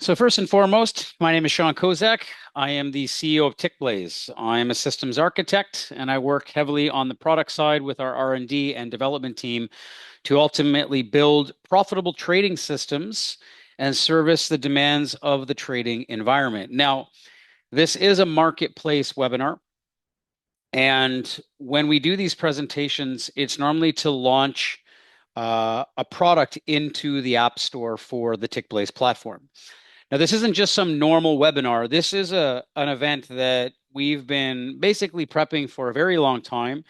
So first and foremost, my name is Sean Kozak. I am the CEO of Tickblaze. I am a systems architect, and I work heavily on the product side with our R&D and development team to ultimately build profitable trading systems and service the demands of the trading environment. Now, this is a marketplace webinar, and when we do these presentations, it's normally to launch a product into the App Store for the Tickblaze platform. Now, this isn't just some normal webinar. This is an event that we've been basically prepping for a very long time.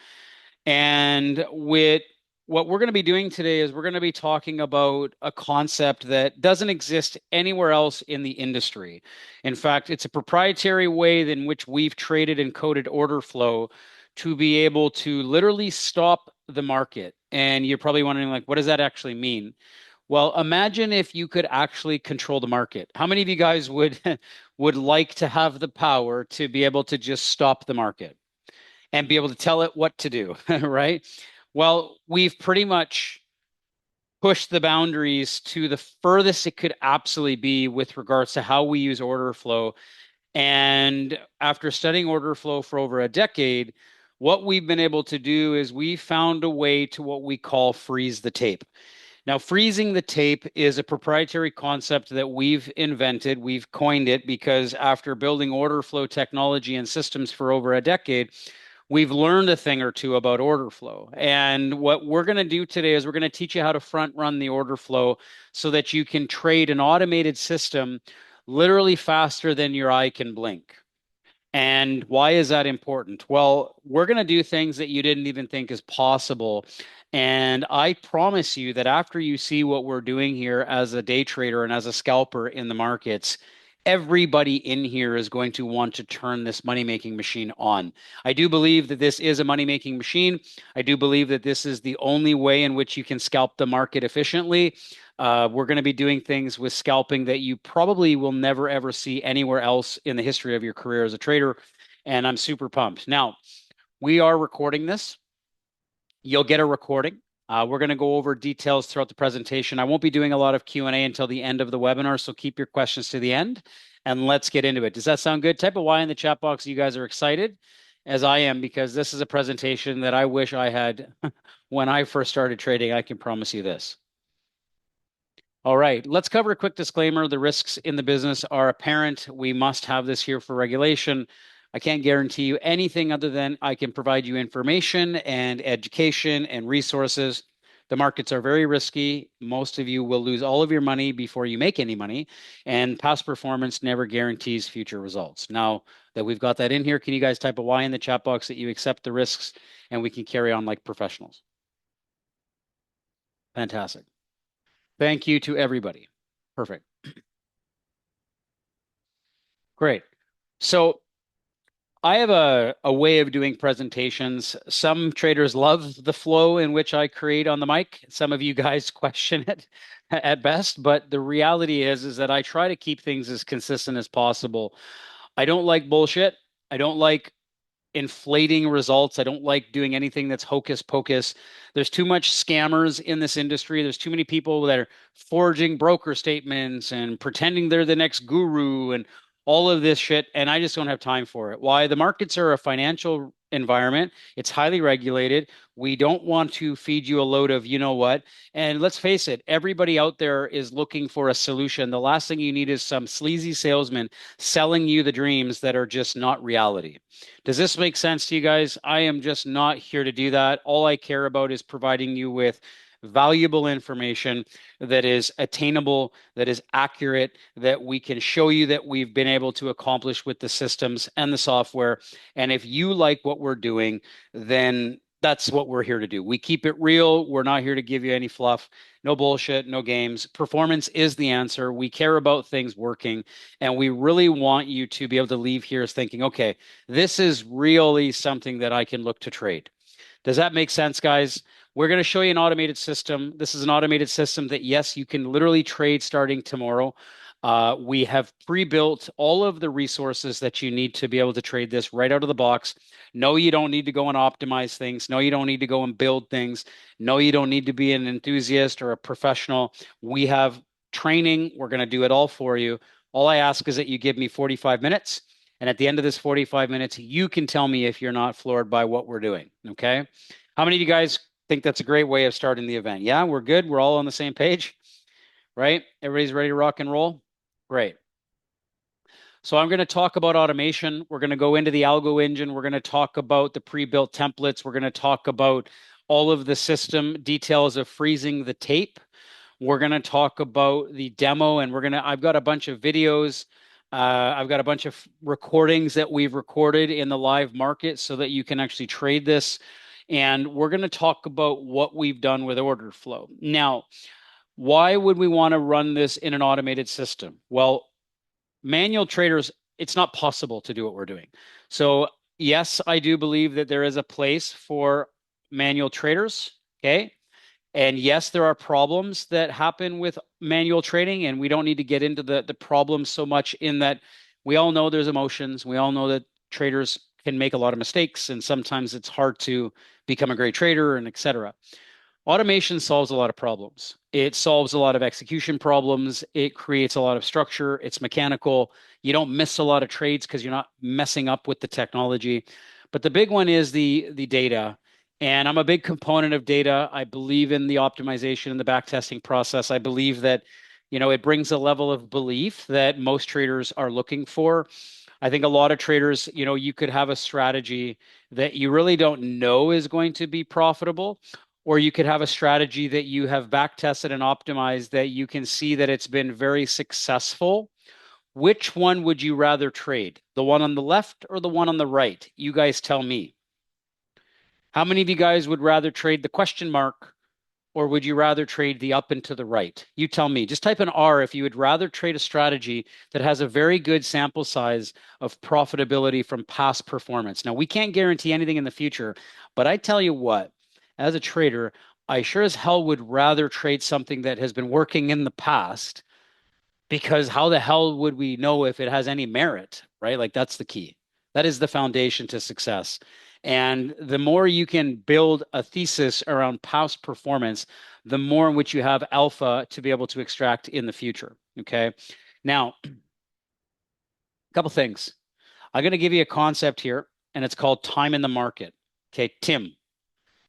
And with what we're going to be doing today is we're going to be talking about a concept that doesn't exist anywhere else in the industry. In fact, it's a proprietary way in which we've traded and coded order flow to be able to literally stop the market. And you're probably wondering, like, what does that actually mean? Well, imagine if you could actually control the market. How many of you guys would would like to have the power to be able to just stop the market and be able to tell it what to do, right? Well, we've pretty much pushed the boundaries to the furthest it could absolutely be with regards to how we use order flow. And after studying order flow for over a decade, what we've been able to do is we found a way to what we call freeze the tape. Now, freezing the tape is a proprietary concept that we've invented. We've coined it because after building order flow technology and systems for over a decade, we've learned a thing or two about order flow. And what we're going to do today is we're going to teach you how to front run the order flow so that you can trade an automated system literally faster than your eye can blink. And why is that important? Well, we're going to do things that you didn't even think is possible. And I promise you that after you see what we're doing here as a day trader and as a scalper in the markets, everybody in here is going to want to turn this money making machine on. I do believe that this is a money making machine. I do believe that this is the only way in which you can scalp the market efficiently. We're going to be doing things with scalping that you probably will never ever see anywhere else in the history of your career as a trader. And I'm super pumped. Now, we are recording this. You'll get a recording. We're going to go over details throughout the presentation. I won't be doing a lot of Q&A until the end of the webinar, so keep your questions to the end and let's get into it. Does that sound good? Type a Y in the chat box. You guys are excited, as I am, because this is a presentation that I wish I had when I first started trading. I can promise you this. All right, let's cover a quick disclaimer. The risks in the business are apparent. We must have this here for regulation. I can't guarantee you anything other than I can provide you information and education and resources. The markets are very risky. Most of you will lose all of your money before you make any money, and past performance never guarantees future results. Now that we've got that in here, can you guys type a Y in the chat box that you accept the risks and we can carry on like professionals? Fantastic. Thank you to everybody. Perfect. Great. So I have a way of doing presentations. Some traders love the flow in which I create on the mic. Some of you guys question it at best, but the reality is that I try to keep things as consistent as possible. I don't like bullshit. I don't like inflating results. I don't like doing anything that's hocus pocus. There's too much scammers in this industry. There's too many people that are forging broker statements and pretending they're the next guru and all of this shit. And I just don't have time for it. Why? The markets are a financial environment. It's highly regulated. We don't want to feed you a load of, you know what? And let's face it, everybody out there is looking for a solution. The last thing you need is some sleazy salesman selling you the dreams that are just not reality. Does this make sense to you guys? I am just not here to do that. All I care about is providing you with valuable information that is attainable, that is accurate, that we can show you that we've been able to accomplish with the systems and the software. And if you like what we're doing, then that's what we're here to do. We keep it real. We're not here to give you any fluff. No bullshit, no games. Performance is the answer. We care about things working, and we really want you to be able to leave here as thinking, okay, this is really something that I can look to trade. Does that make sense, guys? We're going to show you an automated system. This is an automated system that, yes, you can literally trade starting tomorrow. We have pre-built all of the resources that you need to be able to trade this right out of the box. No, you don't need to go and optimize things. No, you don't need to go and build things. No, you don't need to be an enthusiast or a professional. We have training. We're going to do it all for you. All I ask is that you give me 45 minutes. And at the end of this 45 minutes, you can tell me if you're not floored by what we're doing. Okay. How many of you guys think that's a great way of starting the event? Yeah, we're good. We're all on the same page, right? Everybody's ready to rock and roll? Great. So I'm going to talk about automation. We're going to go into the algo engine. We're going to talk about the pre-built templates. We're going to talk about all of the system details of freezing the tape. We're going to talk about the demo, and I've got a bunch of videos. I've got a bunch of recordings that we've recorded in the live market so that you can actually trade this. And we're going to talk about what we've done with order flow. Now, why would we want to run this in an automated system? Well, manual traders, it's not possible to do what we're doing. So, yes, I do believe that there is a place for manual traders. Okay. And yes, there are problems that happen with manual trading, and we don't need to get into the problems so much in that we all know there's emotions. We all know that traders can make a lot of mistakes, and sometimes it's hard to become a great trader and et cetera. Automation solves a lot of problems. It solves a lot of execution problems. It creates a lot of structure. It's mechanical. You don't miss a lot of trades because you're not messing up with the technology. But the big one is the data. And I'm a big component of data. I believe in the optimization and the backtesting process. I believe that, it brings a level of belief that most traders are looking for. I think a lot of traders, you could have a strategy that you really don't know is going to be profitable, or you could have a strategy that you have back tested and optimized that you can see that it's been very successful. Which one would you rather trade? The one on the left or the one on the right? You guys tell me. How many of you guys would rather trade the question mark, or would you rather trade the up and to the right? You tell me. Just type an R if you would rather trade a strategy that has a very good sample size of profitability from past performance. Now, we can't guarantee anything in the future, but I tell you what, as a trader, I sure as hell would rather trade something that has been working in the past, because how the hell would we know if it has any merit, right? Like, that's the key. That is the foundation to success. And the more you can build a thesis around past performance, the more in which you have alpha to be able to extract in the future. Okay. Now, a couple things. I'm going to give you a concept here, and it's called time in the market. Okay. TIM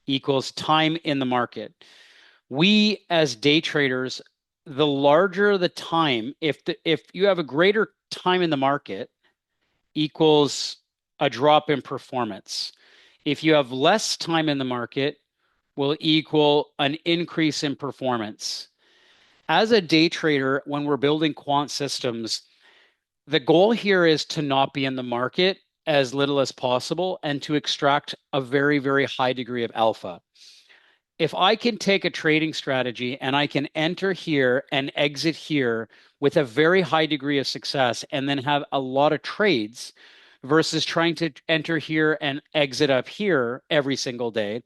equals time in the market. We as day traders, the larger the time, if you have a greater time in the market, equals a drop in performance. If you have less time in the market, will equal an increase in performance. As a day trader, when we're building quant systems, the goal here is to not be in the market as little as possible and to extract a very, very high degree of alpha. If I can take a trading strategy and I can enter here and exit here with a very high degree of success and then have a lot of trades versus trying to enter here and exit up here every single day,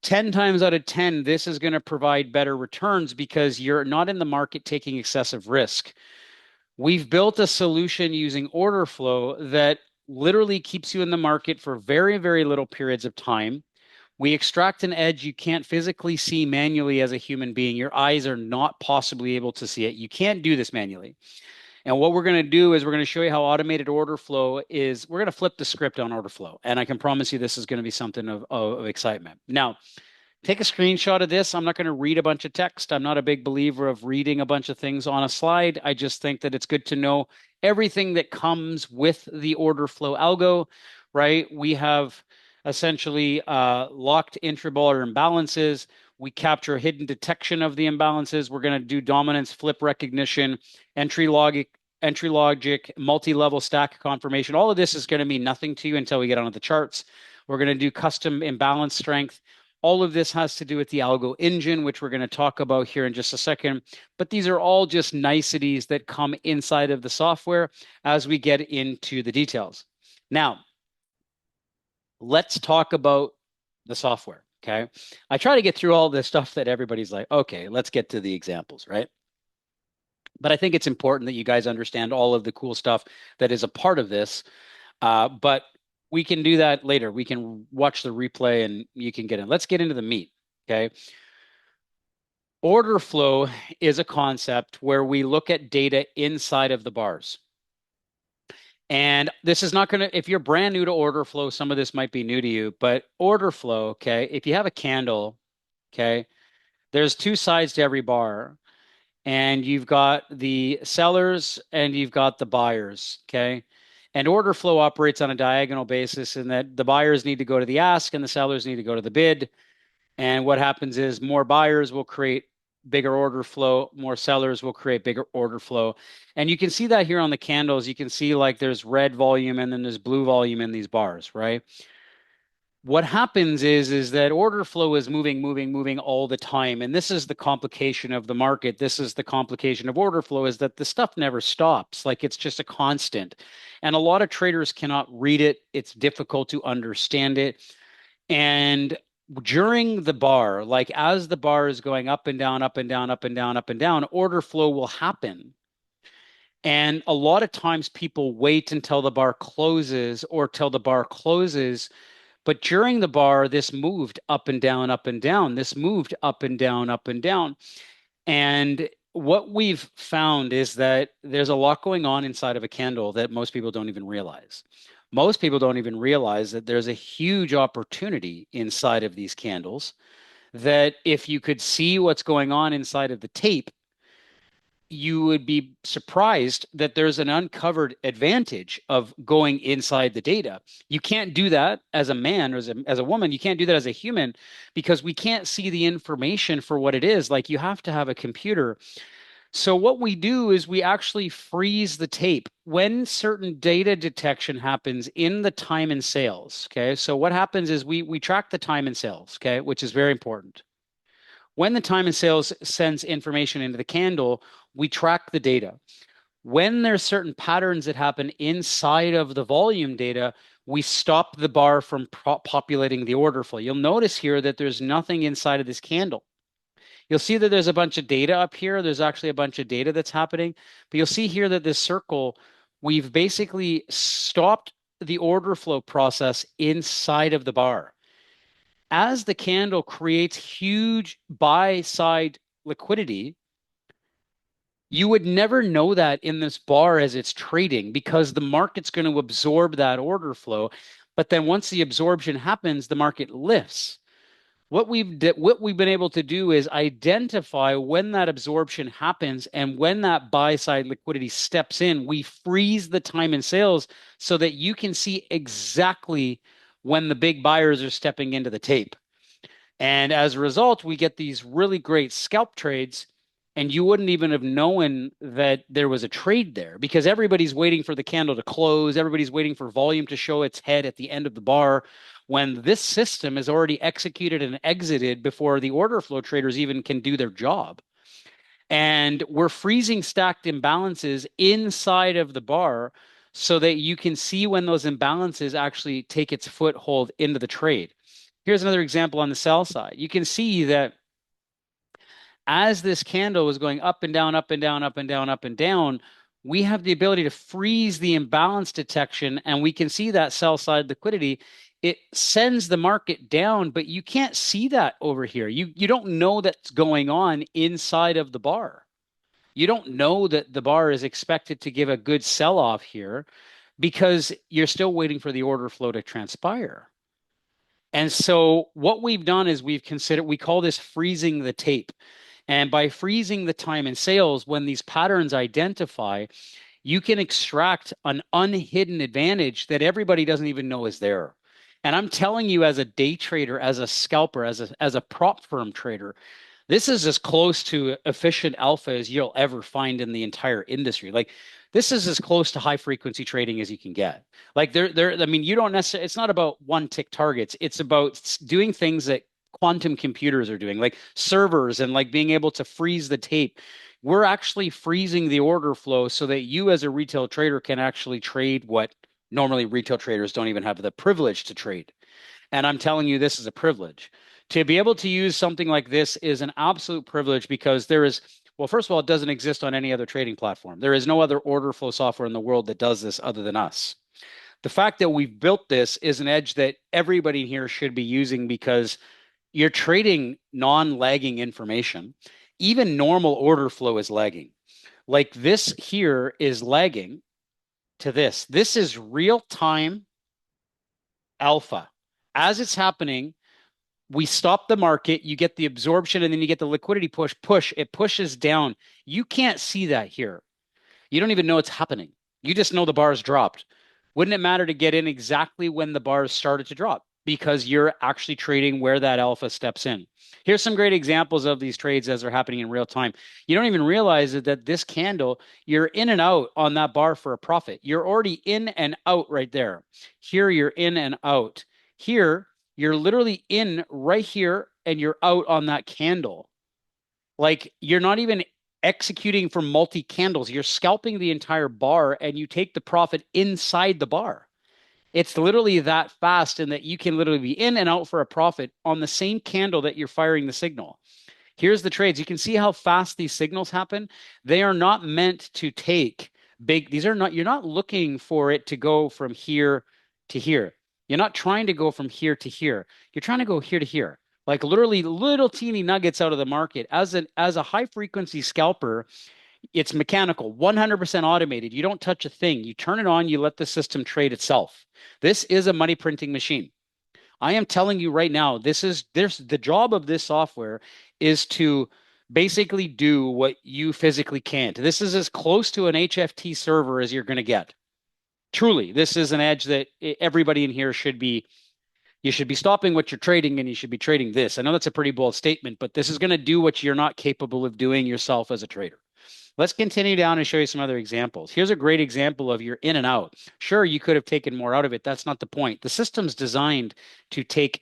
10 times out of 10, this is going to provide better returns because you're not in the market taking excessive risk. We've built a solution using order flow that literally keeps you in the market for very, very little periods of time. We extract an edge you can't physically see manually as a human being. Your eyes are not possibly able to see it. You can't do this manually. And what we're going to do is we're going to show you how automated order flow is. We're going to flip the script on order flow. And I can promise you this is going to be something of excitement. Now, take a screenshot of this. I'm not going to read a bunch of text. I'm not a big believer of reading a bunch of things on a slide. I just think that it's good to know everything that comes with the order flow algo, right? We have essentially locked intrabar imbalances. We capture hidden detection of the imbalances. We're going to do dominance, flip recognition, entry logic, multi-level stack confirmation. All of this is going to mean nothing to you until we get onto the charts. We're going to do custom imbalance strength. All of this has to do with the algo engine, which we're going to talk about here in just a second. But these are all just niceties that come inside of the software as we get into the details. Now, let's talk about the software. Okay. I try to get through all this stuff that everybody's like, okay, let's get to the examples, right? But I think it's important that you guys understand all of the cool stuff that is a part of this. But we can do that later. We can watch the replay and you can get in. Let's get into the meat. Okay. Order flow is a concept where we look at data inside of the bars. And this is not going to, if you're brand new to order flow, some of this might be new to you, but order flow, okay, if you have a candle, okay, there's two sides to every bar, and you've got the sellers and you've got the buyers, okay? And order flow operates on a diagonal basis in that the buyers need to go to the ask and the sellers need to go to the bid. And what happens is more buyers will create bigger order flow, more sellers will create bigger order flow. And you can see that here on the candles. You can see like there's red volume and then there's blue volume in these bars, right? What happens is that order flow is moving all the time. And this is the complication of the market. This is the complication of order flow is that the stuff never stops. Like it's just a constant. And a lot of traders cannot read it. It's difficult to understand it. And during the bar, like as the bar is going up and down, up and down, up and down, up and down, order flow will happen. And a lot of times people wait until the bar closes or till the bar closes. But during the bar, this moved up and down, up and down. This moved up and down, up and down. And what we've found is that there's a lot going on inside of a candle that most people don't even realize. Most people don't even realize that there's a huge opportunity inside of these candles, that if you could see what's going on inside of the tape, you would be surprised that there's an uncovered advantage of going inside the data. You can't do that as a man or as a woman. You can't do that as a human because we can't see the information for what it is. Like you have to have a computer. So what we do is we actually freeze the tape when certain data detection happens in the time and sales. Okay. So what happens is we track the time and sales, okay, which is very important. When the time and sales sends information into the candle, we track the data. When there's certain patterns that happen inside of the volume data, we stop the bar from populating the order flow. You'll notice here that there's nothing inside of this candle. You'll see that there's a bunch of data up here. There's actually a bunch of data that's happening. But you'll see here that this circle, we've basically stopped the order flow process inside of the bar. As the candle creates huge buy side liquidity, you would never know that in this bar as it's trading because the market's going to absorb that order flow. But then once the absorption happens, the market lifts. What we've been able to do is identify when that absorption happens and when that buy side liquidity steps in, we freeze the time and sales so that you can see exactly when the big buyers are stepping into the tape. And as a result, we get these really great scalp trades, and you wouldn't even have known that there was a trade there because everybody's waiting for the candle to close. Everybody's waiting for volume to show its head at the end of the bar when this system is already executed and exited before the order flow traders even can do their job. And we're freezing stacked imbalances inside of the bar so that you can see when those imbalances actually take its foothold into the trade. Here's another example on the sell side. You can see that as this candle is going up and down, up and down, up and down, up and down, we have the ability to freeze the imbalance detection, and we can see that sell side liquidity. It sends the market down, but you can't see that over here. You don't know that's going on inside of the bar. You don't know that the bar is expected to give a good sell-off here because you're still waiting for the order flow to transpire. And so what we've done is we call this freezing the tape. And by freezing the time and sales, when these patterns identify, you can extract an unhidden advantage that everybody doesn't even know is there. And I'm telling you, as a day trader, as a scalper, as a prop firm trader, this is as close to efficient alpha as you'll ever find in the entire industry. Like this is as close to high frequency trading as you can get. Like I mean, you don't necessarily, it's not about one tick targets. It's about doing things that quantum computers are doing, like servers and like being able to freeze the tape. We're actually freezing the order flow so that you as a retail trader can actually trade what normally retail traders don't even have the privilege to trade. And I'm telling you, this is a privilege. To be able to use something like this is an absolute privilege because well, first of all, it doesn't exist on any other trading platform. There is no other order flow software in the world that does this other than us. The fact that we've built this is an edge that everybody here should be using because you're trading non-lagging information even normal order flow is lagging. Like this here is lagging to this. This is real time alpha. As it's happening, we stop the market, you get the absorption, and then you get the liquidity push. It pushes down. You can't see that here. You don't even know it's happening. You just know the bars dropped. Wouldn't it matter to get in exactly when the bars started to drop? Because you're actually trading where that alpha steps in. Here's some great examples of these trades as they're happening in real time. You don't even realize that this candle, you're in and out on that bar for a profit. You're already in and out right there. Here, you're in and out. Here, you're literally in right here and you're out on that candle. Like you're not even executing for multi candles. You're scalping the entire bar and you take the profit inside the bar. It's literally that fast and that you can literally be in and out for a profit on the same candle that you're firing the signal. Here's the trades. You can see how fast these signals happen. They are not meant to take big, these are not, you're not looking for it to go from here to here. You're not trying to go from here to here. You're trying to go here to here. Like literally little teeny nuggets out of the market. As a high frequency scalper, it's mechanical, 100% automated. You don't touch a thing. You turn it on, you let the system trade itself. This is a money printing machine. I am telling you right now, there's the job of this software is to basically do what you physically can't. This is as close to an HFT server as you're going to get. Truly, this is an edge that everybody in here should be. You should be stopping what you're trading and you should be trading this. I know that's a pretty bold statement, but this is going to do what you're not capable of doing yourself as a trader. Let's continue down and show you some other examples. Here's a great example of your in and out. Sure, you could have taken more out of it. That's not the point. The system's designed to take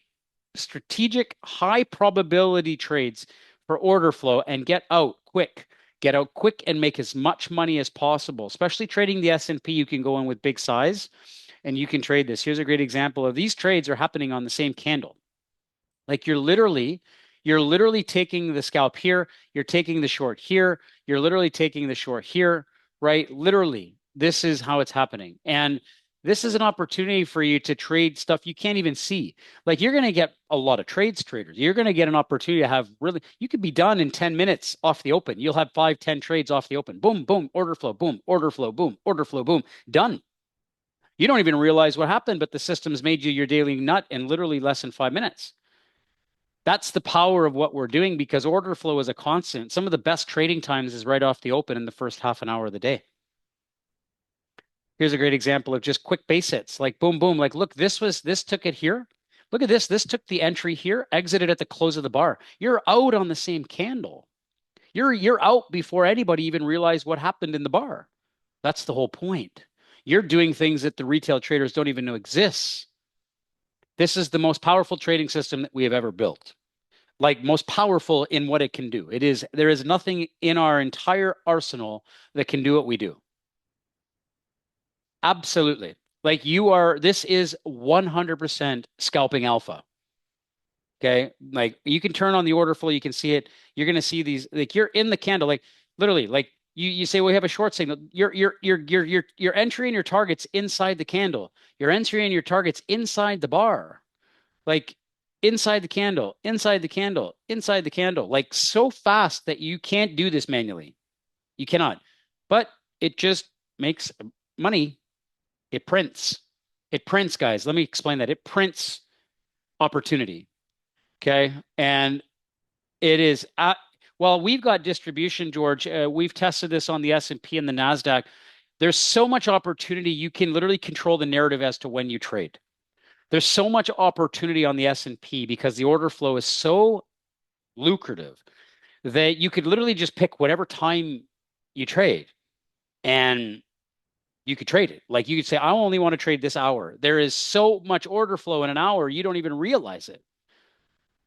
strategic, high probability trades for order flow and get out quick. Get out quick and make as much money as possible. Especially trading the S&P, you can go in with big size and you can trade this. Here's a great example of these trades are happening on the same candle. Like you're literally taking the scalp here, you're taking the short here, you're literally taking the short here, right? Literally, this is how it's happening. And this is an opportunity for you to trade stuff you can't even see. Like you're going to get a lot of trades traders. You're going to get an opportunity to have really, you could be done in 10 minutes off the open. You'll have 5, 10 trades off the open. Boom, boom, order flow, boom, order flow, boom, order flow, boom, done. You don't even realize what happened, but the system's made you your daily nut in literally less than 5 minutes. That's the power of what we're doing because order flow is a constant. Some of the best trading times is right off the open in the first half an hour of the day. Here's a great example of just quick base hits, like boom, boom. Like, look, this took it here. Look at this. This took the entry here, exited at the close of the bar. You're out on the same candle. You're out before anybody even realized what happened in the bar. That's the whole point. You're doing things that the retail traders don't even know exists. This is the most powerful trading system that we have ever built. Like most powerful in what it can do. There is nothing in our entire arsenal that can do what we do. Absolutely. This is 100% scalping alpha. Okay. Like you can turn on the order flow, you can see it. You're going to see these, like you're in the candle, like literally, like you say, we have a short signal. You're entering your targets inside the candle. You're entering your targets inside the bar. Like inside the candle, inside the candle, inside the candle, like so fast that you can't do this manually. You cannot. But it just makes money. It prints. It prints, guys. Let me explain that. It prints opportunity. Okay. And it is well, we've got distribution, George. We've tested this on the S&P and the NASDAQ. There's so much opportunity. You can literally control the narrative as to when you trade. There's so much opportunity on the S&P because the order flow is so lucrative that you could literally just pick whatever time you trade and you could trade it. Like you could say, I only want to trade this hour. There is so much order flow in an hour, you don't even realize it.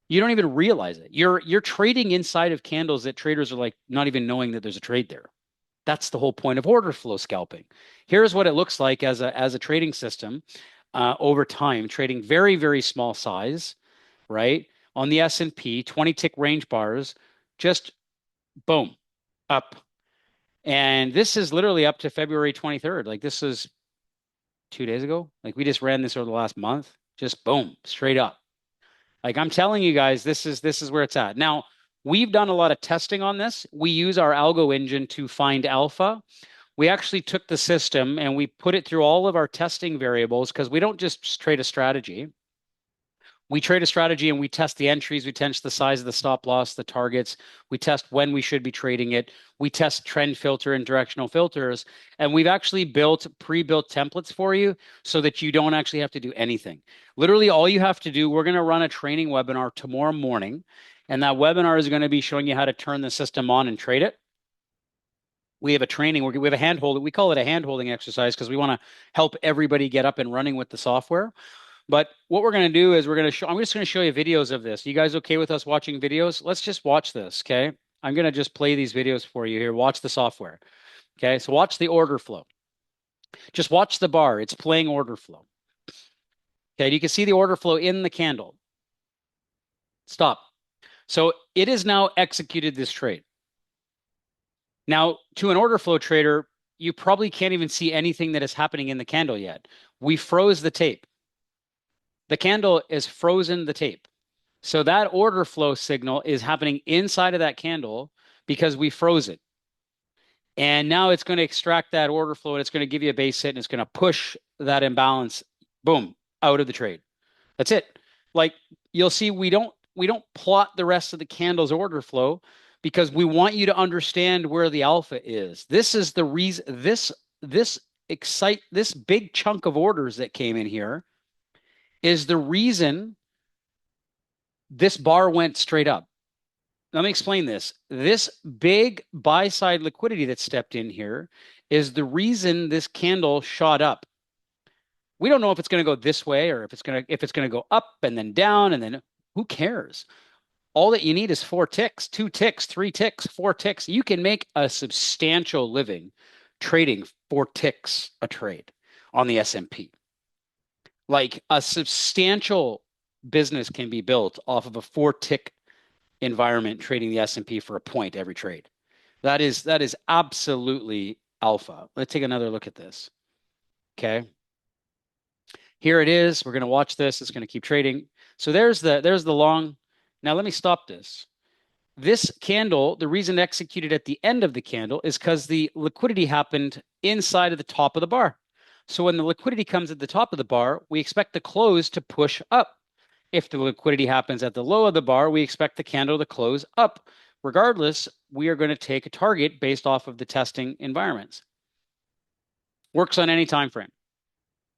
You don't even realize it. You're trading inside of candles that traders are like not even knowing that there's a trade there. That's the whole point of order flow scalping. Here's what it looks like as a trading system over time, trading very, very small size, right? On the S&P, 20 tick range bars, just boom, up. And this is literally up to February 23rd. Like this is 2 days ago. Like we just ran this over the last month, just boom, straight up. Like I'm telling you guys, this is where it's at. Now, We've done a lot of testing on this. We use our algo engine to find alpha. We actually took the system and we put it through all of our testing variables because we don't just trade a strategy. We trade a strategy and we test the entries, we test the size of the stop loss, the targets, we test when we should be trading it, we test trend filter and directional filters, and we've actually built pre-built templates for you so that you don't actually have to do anything. Literally, all you have to do, we're going to run a training webinar tomorrow morning, and that webinar is going to be showing you how to turn the system on and trade it. We have a training, we have a hand holding, we call it a hand holding exercise because we want to help everybody get up and running with the software. But what we're going to do is we're going to show, I'm just going to show you videos of this. You guys okay with us watching videos? Let's just watch this, okay? I'm going to just play these videos for you here. Watch the software. Okay, so watch the order flow. Just watch the bar. It's playing order flow. Okay, you can see the order flow in the candle. Stop. So it has now executed this trade. Now, to an order flow trader, you probably can't even see anything that is happening in the candle yet. We froze the tape. The candle is frozen the tape. So that order flow signal is happening inside of that candle because we froze it. And now it's going to extract that order flow and it's going to give you a base hit and it's going to push that imbalance, boom, out of the trade. That's it. Like you'll see, we don't plot the rest of the candle's order flow because we want you to understand where the alpha is. This is the reason this big chunk of orders that came in here is the reason this bar went straight up. Let me explain this. This big buy side liquidity that stepped in here is the reason this candle shot up. We don't know if it's going to go this way or if it's going to go up and then down and then who cares? All that you need is 4 ticks, 2 ticks, 3 ticks, 4 ticks. You can make a substantial living trading 4 ticks a trade on the S&P. Like a substantial business can be built off of a 4 tick environment trading the S&P for a point every trade. That is absolutely alpha. Let's take another look at this. Okay. Here it is. We're going to watch this. It's going to keep trading. So there's the long. Now let me stop this. This candle, the reason it executed at the end of the candle is because the liquidity happened inside of the top of the bar. So when the liquidity comes at the top of the bar, we expect the close to push up. If the liquidity happens at the low of the bar, we expect the candle to close up. Regardless, we are going to take a target based off of the testing environments. Works on any time frame.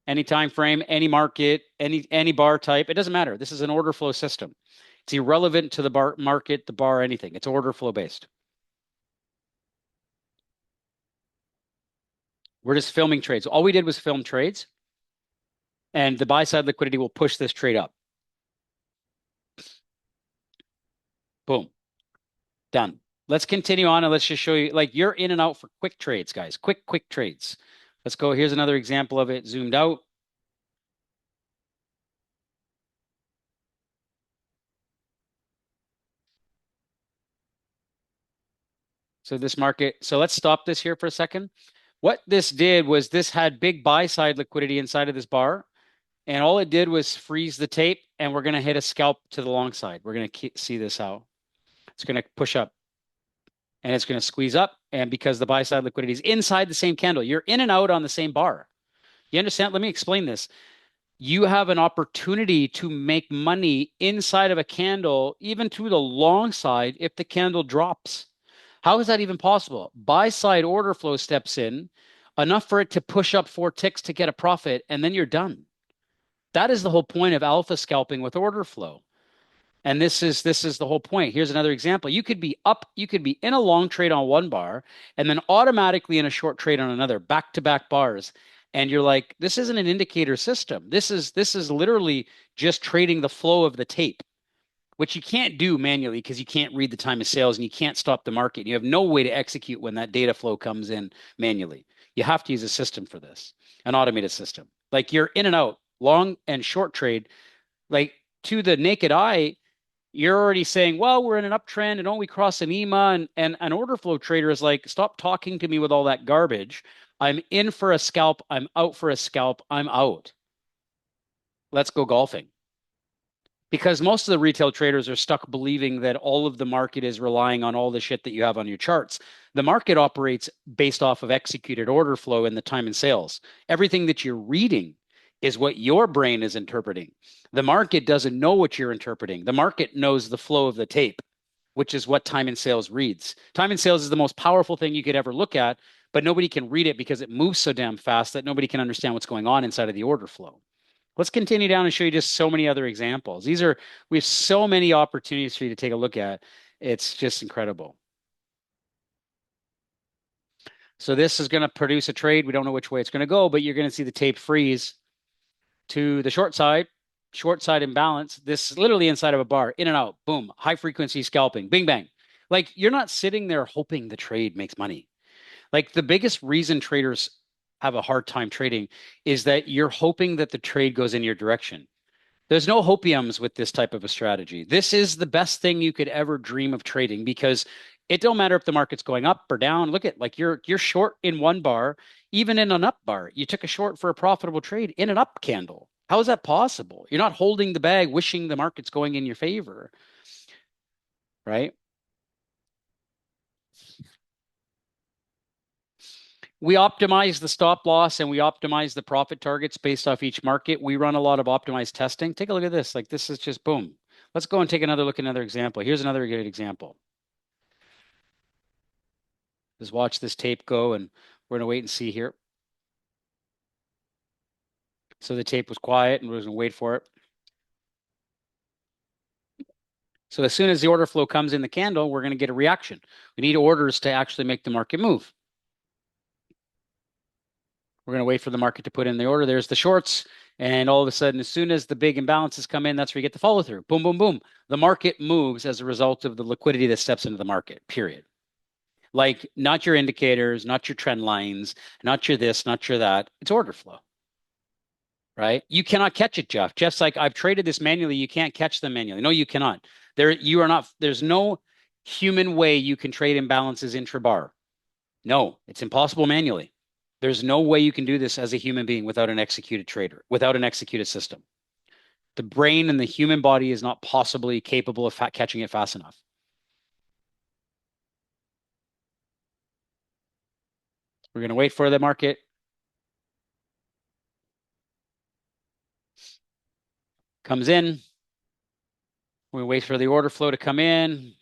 Any time frame, any market, any bar type. It doesn't matter. This is an order flow system. It's irrelevant to the bar market, the bar, anything. It's order flow based. We're just filming trades. All we did was film trades, and the buy side liquidity will push this trade up. Boom. Done. Let's continue on and let's just show you, like you're in and out for quick trades, guys. Quick trades. Let's go. Here's another example of it zoomed out. So this market, so let's stop this here for a second. What this did was this had big buy side liquidity inside of this bar. And all it did was freeze the tape and we're going to hit a scalp to the long side. We're going to see this out. It's going to push up and it's going to squeeze up. And because the buy side liquidity is inside the same candle, you're in and out on the same bar. You understand? Let me explain this. You have an opportunity to make money inside of a candle, even to the long side, if the candle drops. How is that even possible? Buy side order flow steps in enough for it to push up 4 ticks to get a profit, and then you're done. That is the whole point of alpha scalping with order flow. And this is the whole point. Here's another example. You could be up, you could be in a long trade on one bar and then automatically in a short trade on another, back-to-back bars. And you're like, this isn't an indicator system. This is literally just trading the flow of the tape, which you can't do manually because you can't read the time of sales and you can't stop the market. You have no way to execute when that data flow comes in manually. You have to use a system for this, an automated system. Like you're in and out, long and short trade. Like to the naked eye, you're already saying, well, we're in an uptrend and we cross an EMA, and an order flow trader is like, stop talking to me with all that garbage. I'm in for a scalp. I'm out for a scalp. I'm out. Let's go golfing. Because most of the retail traders are stuck believing that all of the market is relying on all the shit that you have on your charts. The market operates based off of executed order flow and the time and sales. Everything that you're reading is what your brain is interpreting. The market doesn't know what you're interpreting. The market knows the flow of the tape, which is what time and sales reads. Time and sales is the most powerful thing you could ever look at, but nobody can read it because it moves so damn fast that nobody can understand what's going on inside of the order flow. Let's continue down and show you just so many other examples. We have so many opportunities for you to take a look at. It's just incredible. So this is going to produce a trade. We don't know which way it's going to go, but you're going to see the tape freeze to the short side imbalance. This is literally inside of a bar, in and out, boom, high frequency scalping, bing, bang. Like you're not sitting there hoping the trade makes money. Like the biggest reason traders have a hard time trading is that you're hoping that the trade goes in your direction. There's no hopiums with this type of a strategy. This is the best thing you could ever dream of trading because it don't matter if the market's going up or down. Look at like you're short in one bar, even in an up bar. You took a short for a profitable trade in an up candle. How is that possible? You're not holding the bag wishing the market's going in your favor, right? We optimize the stop loss and we optimize the profit targets based off each market. We run a lot of optimized testing. Take a look at this. Like this is just boom. Let's go and take another look at another example. Here's another good example. Just watch this tape go and we're going to wait and see here. So the tape was quiet and we're going to wait for it. So as soon as the order flow comes in the candle, we're going to get a reaction. We need orders to actually make the market move. We're going to wait for the market to put in the order. There's the shorts. And all of a sudden, as soon as the big imbalances come in, that's where you get the follow through. Boom, boom, boom. The market moves as a result of the liquidity that steps into the market, period. Like not your indicators, not your trend lines, not your this, not your that. It's order flow, right? You cannot catch it, Jeff. Jeff's like, I've traded this manually. You can't catch them manually. No, you cannot. You are not, there's no human way you can trade imbalances intrabar. No, it's impossible manually. There's no way you can do this as a human being without an executed trader, without an executed system. The brain and the human body is not possibly capable of catching it fast enough. We're going to wait for the market. Comes in. We wait for the order flow to come in,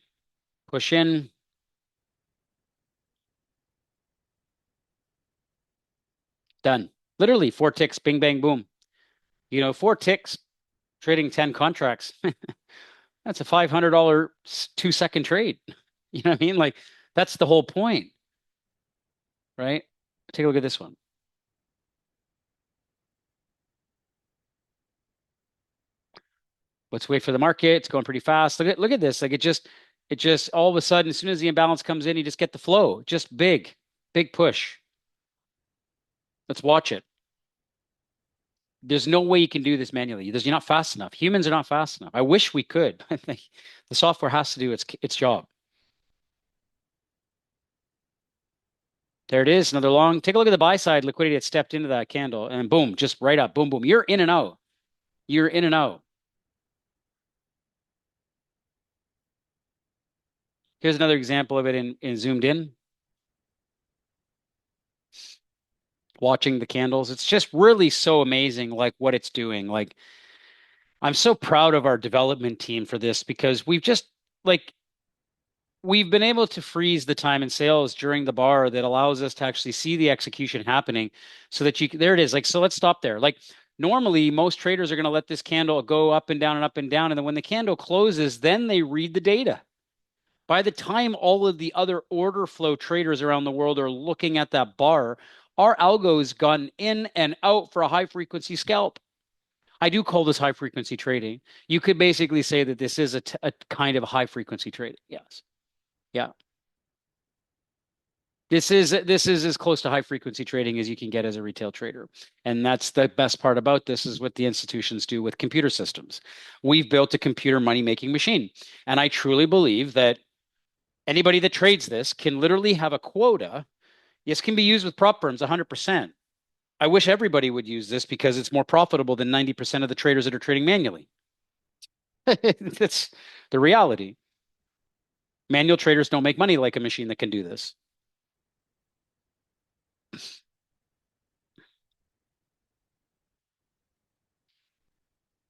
push in. Done. Literally 4 ticks, bing, bang, boom. 4 ticks, trading 10 contracts. That's a $500 2-second trade. You know what I mean? Like that's the whole point, right? Take a look at this one. Let's wait for the market. It's going pretty fast. Look at this. Like it just all of a sudden, as soon as the imbalance comes in, you just get the flow. Just big push. Let's watch it. There's no way you can do this manually. You're not fast enough. Humans are not fast enough. I wish we could. I think the software has to do its job. There it is. Another long. Take a look at the buy side liquidity that stepped into that candle and boom, just right up. Boom, boom. You're in and out. You're in and out. Here's another example of it in zoomed in. Watching the candles. It's just really so amazing, like what it's doing. Like I'm so proud of our development team for this because like we've been able to freeze the time and sales during the bar that allows us to actually see the execution happening so that there it is. Like, so let's stop there. Like normally most traders are going to let this candle go up and down and up and down. And then when the candle closes, then they read the data. By the time all of the other order flow traders around the world are looking at that bar, our algo has gone in and out for a high frequency scalp. I do call this high frequency trading. You could basically say that this is a kind of high frequency trading. Yes. Yeah. This is as close to high frequency trading as you can get as a retail trader. And that's the best part about this is what the institutions do with computer systems. We've built a computer money making machine. And I truly believe that anybody that trades this can literally have a quota. This can be used with prop firms 100%. I wish everybody would use this because it's more profitable than 90% of the traders that are trading manually. That's the reality. Manual traders don't make money like a machine that can do this.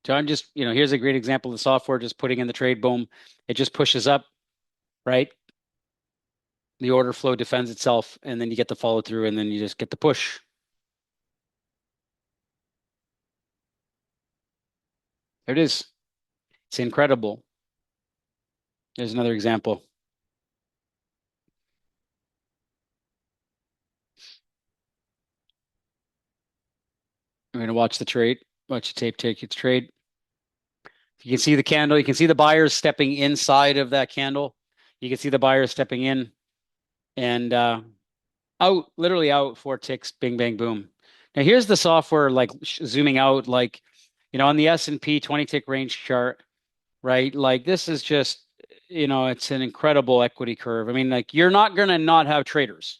So I'm just, here's a great example of the software, just putting in the trade, boom, it just pushes up, right? The order flow defends itself, and then you get the follow through, and then you just get the push. There it is. It's incredible. There's another example. We're going to watch the trade, watch the tape take its trade. You can see the candle. You can see the buyers stepping inside of that candle. You can see the buyers stepping in and out, literally out, four ticks, bing, bang, boom. Now here's the software like zooming out, like, on the S&P 20 tick range chart, right? Like this is just, it's an incredible equity curve. I mean, like you're not going to not have traders.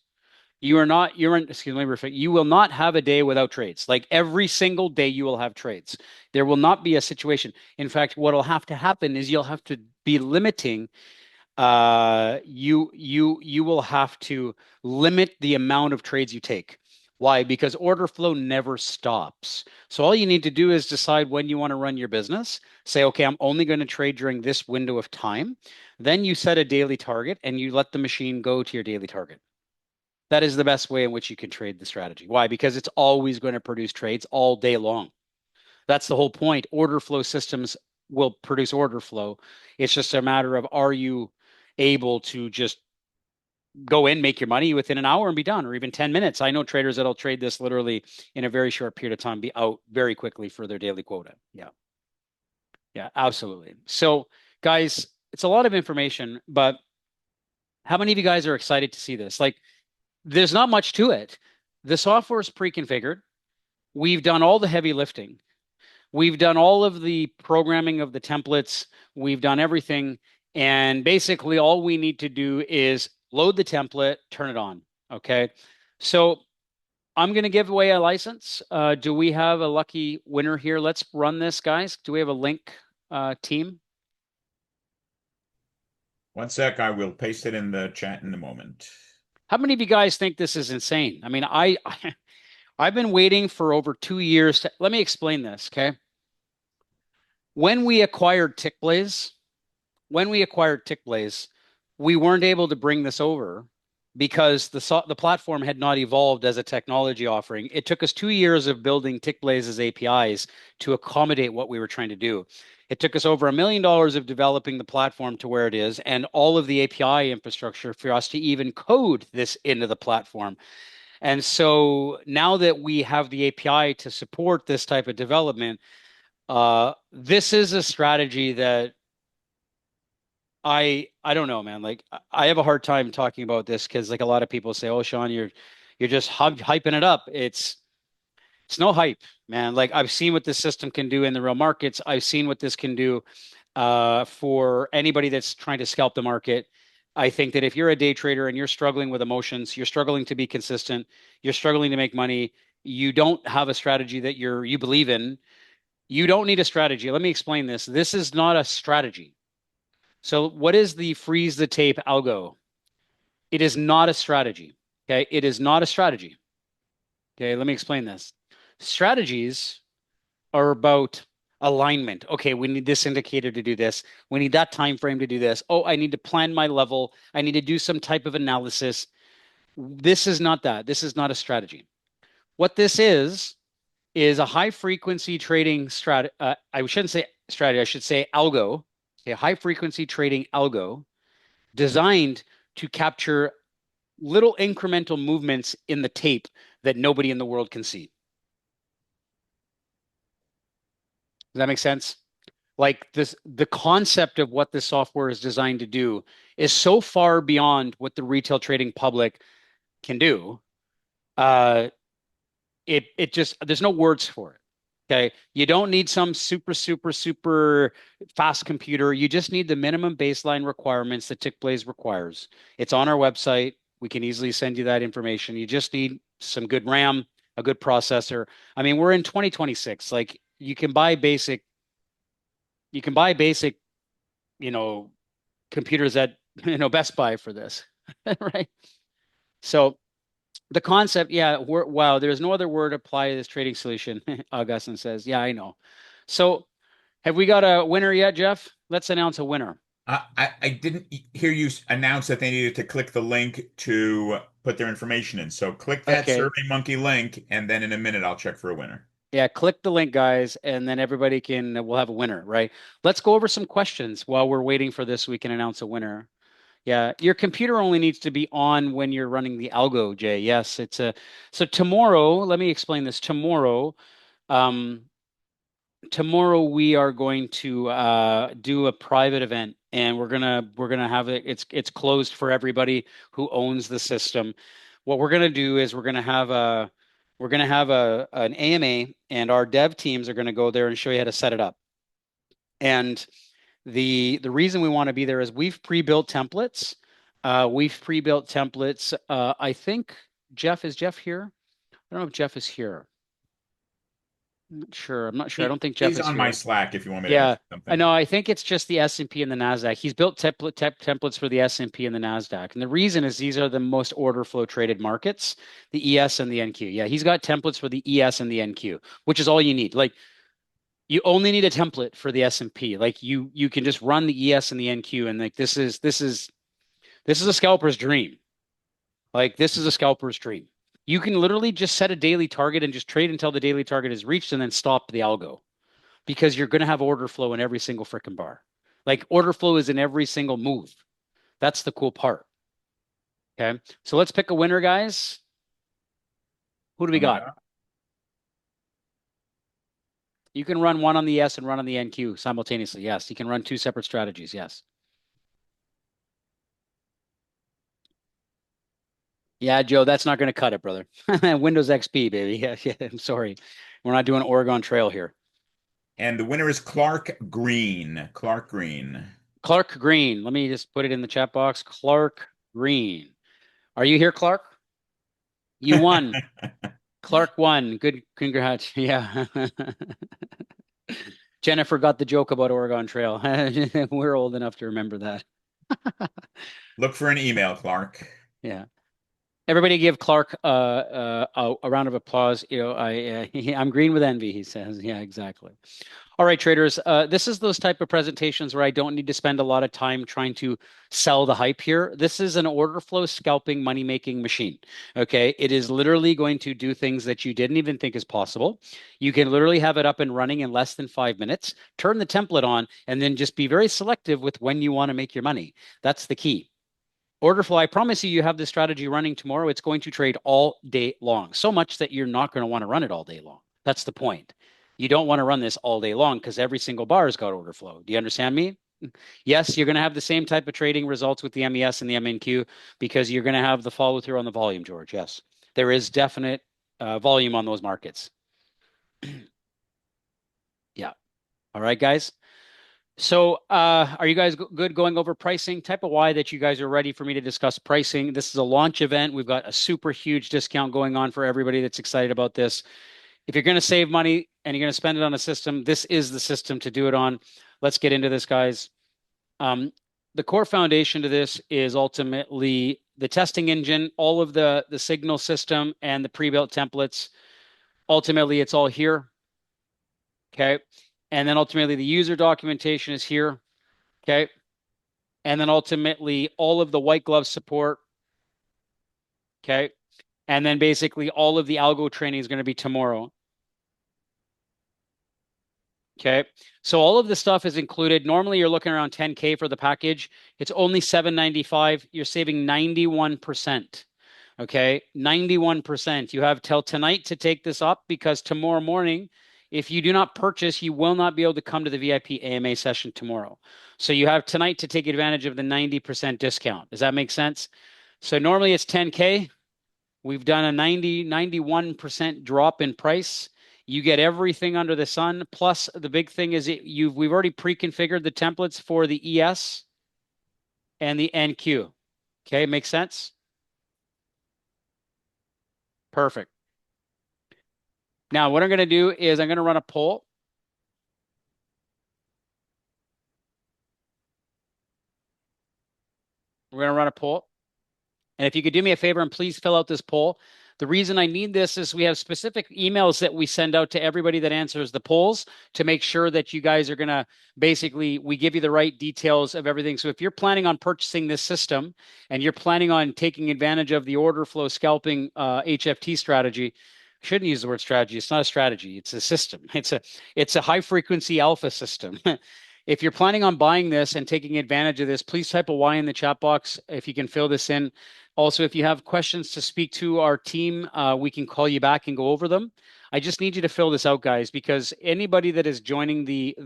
You are not, you're in, excuse me, you will not have a day without trades. Like every single day you will have trades. There will not be a situation. In fact, what will have to happen is you'll have to be limiting you will have to limit the amount of trades you take. Why? Because order flow never stops. So all you need to do is decide when you want to run your business. Say, okay, I'm only going to trade during this window of time. Then you set a daily target and you let the machine go to your daily target. That is the best way in which you can trade the strategy. Why? Because it's always going to produce trades all day long. That's the whole point. Order flow systems will produce order flow. It's just a matter of, are you able to just go in, make your money within an hour and be done, or even 10 minutes. I know traders that'll trade this literally in a very short period of time, be out very quickly for their daily quota. Yeah. Yeah, absolutely. So, guys, it's a lot of information, but how many of you guys are excited to see this? Like, there's not much to it. The software is pre-configured. We've done all the heavy lifting. We've done all of the programming of the templates. We've done everything. And basically, all we need to do is load the template, turn it on. Okay. So I'm going to give away a license. Do we have a lucky winner here? Let's run this, guys. Do we have a link team? One sec, I will paste it in the chat in a moment. How many of you guys think this is insane? I mean, I've been waiting for over 2 years to let me explain this. Okay. When we acquired Tickblaze, when we acquired Tickblaze, we weren't able to bring this over because the platform had not evolved as a technology offering. It took us 2 years of building Tickblaze's APIs to accommodate what we were trying to do. It took us over $1 million of developing the platform to where it is and all of the API infrastructure for us to even code this into the platform. And so now that we have the API to support this type of development, this is a strategy that I don't know, man. Like I have a hard time talking about this because like a lot of people say, "Oh, Sean, you're just hyping it up." It's no hype, man. Like I've seen what this system can do in the real markets. I've seen what this can do for anybody that's trying to scalp the market. I think that if you're a day trader and you're struggling with emotions, you're struggling to be consistent, you're struggling to make money, you don't have a strategy that you believe in, you don't need a strategy. Let me explain this. This is not a strategy. So, what is the freeze the tape algo? It is not a strategy. Okay. It is not a strategy. Okay. Let me explain this. Strategies are about alignment. Okay. We need this indicator to do this. We need that time frame to do this. Oh, I need to plan my level. I need to do some type of analysis. This is not that. This is not a strategy. What this is a high frequency trading strat. I shouldn't say strategy. I should say algo. A high frequency trading algo designed to capture little incremental movements in the tape that nobody in the world can see. Does that make sense? Like this, the concept of what this software is designed to do is so far beyond what the retail trading public can do. Uh, it just there's no words for it. Okay. You don't need some super fast computer. You just need the minimum baseline requirements that Tickblaze requires. It's on our website. We can easily send you that information. You just need some good RAM, a good processor. I mean, we're in 2026. Like you can buy basic. You can buy basic, you know, computers at, Best Buy for this, right? So the concept, yeah, wow, there's no other word apply to this trading solution. Augustin says, yeah, I know. So have we got a winner yet, Jeff? Let's announce a winner. I didn't hear you announce that they needed to click the link to put their information in. So click that Okay. SurveyMonkey link, and then in a minute I'll check for a winner. Yeah, click the link, guys, and then everybody we'll have a winner, right? Let's go over some questions while we're waiting for this. We can announce a winner. Yeah, your computer only needs to be on when you're running the algo, Jay. Yes, so tomorrow, let me explain this. Um, tomorrow we are going to do a private event, and we're gonna have it. It's closed for everybody who owns the system. What we're gonna do is we're gonna have an AMA, and our dev teams are gonna go there and show you how to set it up. And the reason we want to be there is we've pre-built templates. I think Jeff, is Jeff here? I don't know if Jeff is here. I'm not sure. I'm not sure. I don't think Jeff He's is on my here. Slack if you want me to Yeah, ask I something. know. I think it's just the S&P and the Nasdaq. He's built templates for the S&P and the Nasdaq, and the reason is these are the most order flow traded markets, the ES and the NQ. Yeah, he's got templates for the ES and the NQ, which is all you need. Like you only need a template for the S&P. Like you can just run the ES and the NQ, and like this is a scalper's dream. Like this is a scalper's dream. You can literally just set a daily target and just trade until the daily target is reached and then stop the algo because you're going to have order flow in every single freaking bar. Like order flow is in every single move. That's the cool part. Okay. So let's pick a winner, guys. Who do we Coming got? up. You can run one on the S and run on the NQ simultaneously. Yes. You can run two separate strategies. Yes. Yeah, Joe, that's not going to cut it, brother. Windows XP, baby. Yeah, yeah, I'm sorry. We're not doing Oregon Trail here. And the winner is Clark Green. Clark Green. Clark Green. Let me just put it in the chat box. Clark Green. Are you here, Clark? You won. Clark won. Good. Congrats. Yeah. Jennifer got the joke about Oregon Trail. We're old enough to remember that. Look for an email, Clark. Yeah. Everybody give Clark a round of applause. I'm green with envy, he says. Yeah, exactly. All right, traders. This is those type of presentations where I don't need to spend a lot of time trying to sell the hype here. This is an order flow scalping money making machine. Okay. It is literally going to do things that you didn't even think is possible. You can literally have it up and running in less than 5 minutes, turn the template on, and then just be very selective with when you want to make your money. That's the key. Order flow, I promise you, you have this strategy running tomorrow. It's going to trade all day long, so much that you're not going to want to run it all day long. That's the point. You don't want to run this all day long because every single bar has got order flow. Do you understand me? Yes, you're going to have the same type of trading results with the MES and the MNQ because you're going to have the follow through on the volume, George. Yes, there is definite volume on those markets. Yeah. All right, guys. So, are you guys good going over pricing? Type of Y that you guys are ready for me to discuss pricing. This is a launch event. We've got a super huge discount going on for everybody that's excited about this. If you're going to save money and you're going to spend it on a system, this is the system to do it on. Let's get into this, guys. Um, the core foundation to this is ultimately the testing engine, all of the signal system and the pre-built templates. Ultimately, it's all here. Okay. And then ultimately the user documentation is here. Okay. And then ultimately all of the white glove support. Okay. And then basically all of the algo training is going to be tomorrow. Okay. So all of the stuff is included. Normally you're looking around 10K for the package. It's only 795. You're saving 91%. Okay. 91%. You have till tonight to take this up because tomorrow morning, if you do not purchase, you will not be able to come to the VIP AMA session tomorrow. So you have tonight to take advantage of the 90% discount. Does that make sense? So normally it's 10K. We've done a 91% drop in price. You get everything under the sun. Plus, the big thing is we've already pre-configured the templates for the ES and the NQ. Okay, makes sense? Perfect. Now, what I'm going to do is I'm going to run a poll. We're going to run a poll. And if you could do me a favor and please fill out this poll. The reason I need this is we have specific emails that we send out to everybody that answers the polls to make sure that you guys are going to basically, we give you the right details of everything. So if you're planning on purchasing this system and you're planning on taking advantage of the order flow scalping HFT strategy, I shouldn't use the word strategy. It's not a strategy. It's a system. It's a high frequency alpha system. If you're planning on buying this and taking advantage of this, please type a Y in the chat box if you can fill this in. Also, if you have questions to speak to our team, we can call you back and go over them. I just need you to fill this out, guys, because anybody that is joining the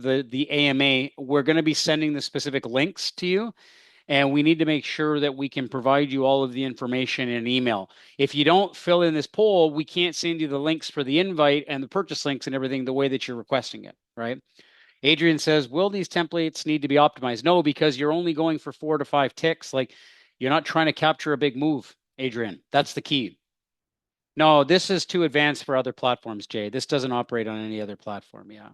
AMA, we're going to be sending the specific links to you, and we need to make sure that we can provide you all of the information in an email. If you don't fill in this poll, we can't send you the links for the invite and the purchase links and everything the way that you're requesting it, right? Adrian says, will these templates need to be optimized? No, because you're only going for 4 to 5 ticks. Like, you're not trying to capture a big move, Adrian. That's the key. No, this is too advanced for other platforms, Jay. This doesn't operate on any other platform. Yeah.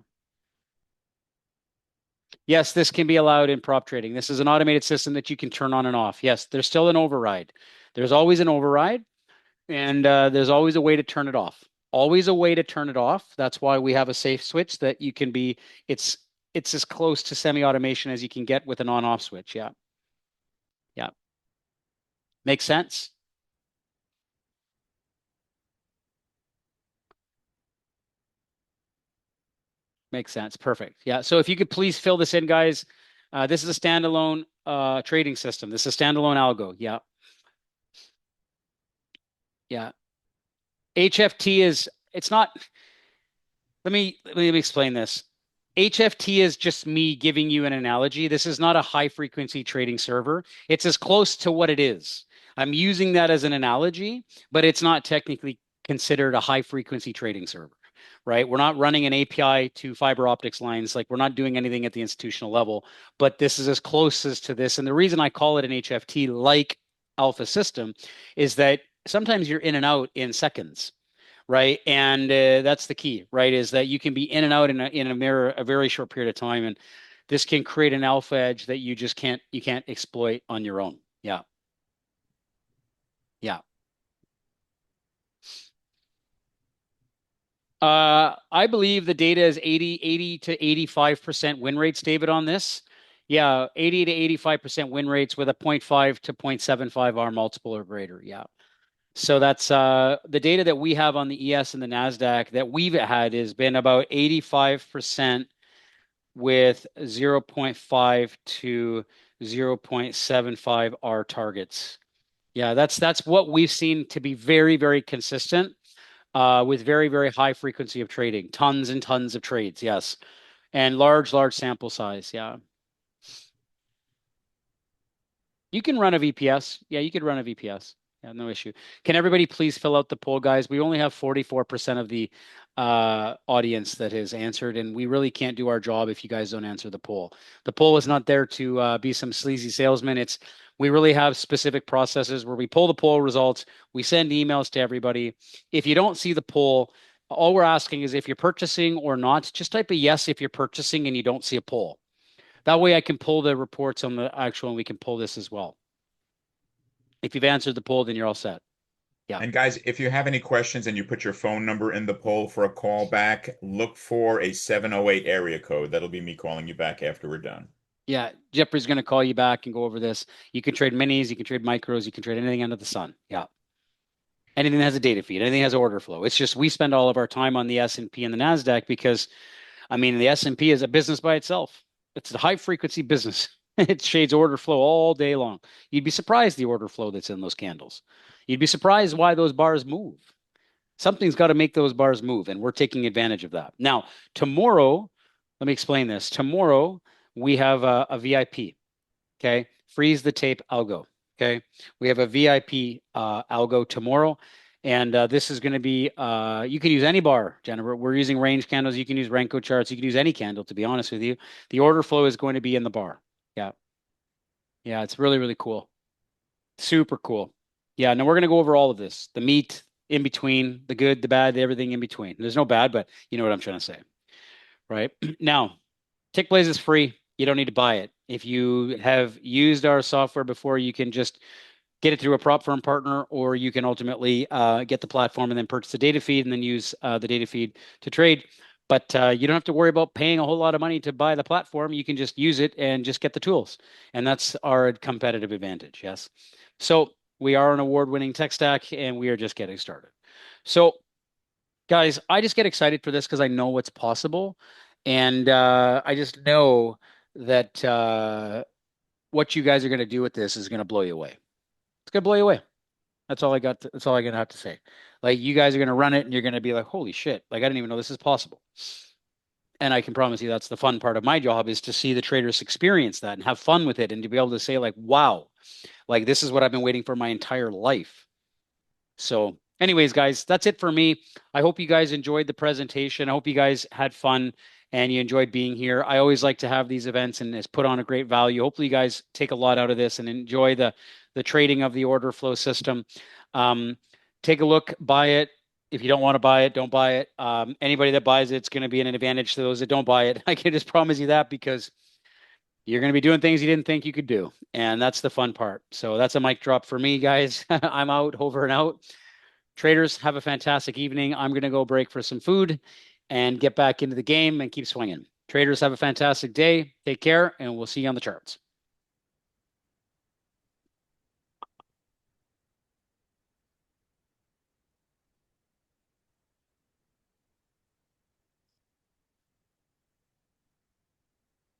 Yes, this can be allowed in prop trading. This is an automated system that you can turn on and off. Yes, there's still an override. There's always an override, and there's always a way to turn it off. Always a way to turn it off. That's why we have a safe switch that you can be, it's as close to semi-automation as you can get with an on-off switch. Yeah. Yeah. Makes sense? Makes sense. Perfect. Yeah. So if you could please fill this in, guys. This is a standalone trading system. This is a standalone algo. Yeah. Yeah. HFT is, it's not, let me explain this. HFT is just me giving you an analogy. This is not a high frequency trading server. It's as close to what it is. I'm using that as an analogy, but it's not technically considered a high frequency trading server, right? We're not running an API to fiber optics lines. Like, we're not doing anything at the institutional level, but this is as close as to this. And the reason I call it an HFT like Alpha system is that sometimes you're in and out in seconds, right? And that's the key, right? Is that you can be in and out in a mirror a very short period of time, and this can create an alpha edge that you can't exploit on your own. Yeah, yeah. I believe the data is 80 to 85% win rates, David, on this. Yeah, 80 to 85% win rates with a zero point 0.5 to 0.75 R multiple or greater. Yeah. So that's the data that we have on the ES and the NASDAQ that we've had has been about 85% with zero point 0.5 to 0.75 R targets. Yeah, that's what we've seen to be very, very consistent with very, very high frequency of trading, tons and tons of trades. Yes. And large sample size. Yeah. You can run a VPS. Yeah, you could run a VPS. Yeah, no issue. Can everybody please fill out the poll, guys? We only have 44% of the audience that has answered, and we really can't do our job if you guys don't answer the poll. The poll is not there to be some sleazy salesman. We really have specific processes where we pull the poll results, we send emails to everybody. If you don't see the poll, all we're asking is if you're purchasing or not, just type a yes if you're purchasing and you don't see a poll. That way I can pull the reports on the actual, and we can pull this as well. If you've answered the poll, then you're all set. Yeah. And guys, if you have any questions and you put your phone number in the poll for a call back, look for a 708 area code. That'll be me calling you back after we're done. Yeah. Jeffrey's going to call you back and go over this. You can trade minis, you can trade micros, you can trade anything under the sun. Yeah. Anything that has a data feed, anything that has order flow. It's just we spend all of our time on the S&P and the NASDAQ because, I mean, the S&P is a business by itself. It's a high frequency business. It shades order flow all day long. You'd be surprised the order flow that's in those candles. You'd be surprised why those bars move. Something's got to make those bars move, and we're taking advantage of that. Now, tomorrow, let me explain this. Tomorrow, we have a VIP, okay? Freeze the tape algo, okay? We have a VIP algo tomorrow, and this is going to be, you can use any bar, Jennifer. We're using range candles. You can use Renko charts. You can use any candle, to be honest with you. The order flow is going to be in the bar. Yeah. Yeah, it's really, really cool. Super cool. Yeah, now we're going to go over all of this, the meat in between, the good, the bad, everything in between. There's no bad, but you know what I'm trying to say, right? Now, Tickblaze is free. You don't need to buy it. If you have used our software before, you can just get it through a prop firm partner, or you can ultimately get the platform and then purchase the data feed and then use the data feed to trade. But you don't have to worry about paying a whole lot of money to buy the platform. You can just use it and just get the tools. And that's our competitive advantage. Yes. So we are an award-winning tech stack and we are just getting started. So, guys, I just get excited for this because I know what's possible. And I just know that what you guys are going to do with this is going to blow you away. It's going to blow you away. That's all I got. That's all I'm gonna have to say. Like you guys are gonna run it, and you're gonna be like, "Holy shit!" Like I didn't even know this is possible. And I can promise you, that's the fun part of my job is to see the traders experience that and have fun with it, and to be able to say, like, "Wow, like this is what I've been waiting for my entire life." So, anyways, guys, that's it for me. I hope you guys enjoyed the presentation. I hope you guys had fun and you enjoyed being here. I always like to have these events and it's put on a great value. Hopefully, you guys take a lot out of this and enjoy the trading of the order flow system. Take a look, buy it. If you don't want to buy it, don't buy it. Anybody that buys it, it's going to be an advantage to those that don't buy it. I can just promise you that because you're going to be doing things you didn't think you could do. And that's the fun part. So that's a mic drop for me, guys. I'm out, over and out. Traders, have a fantastic evening. I'm going to go break for some food and get back into the game and keep swinging. Traders, have a fantastic day. Take care, and we'll see you on the charts.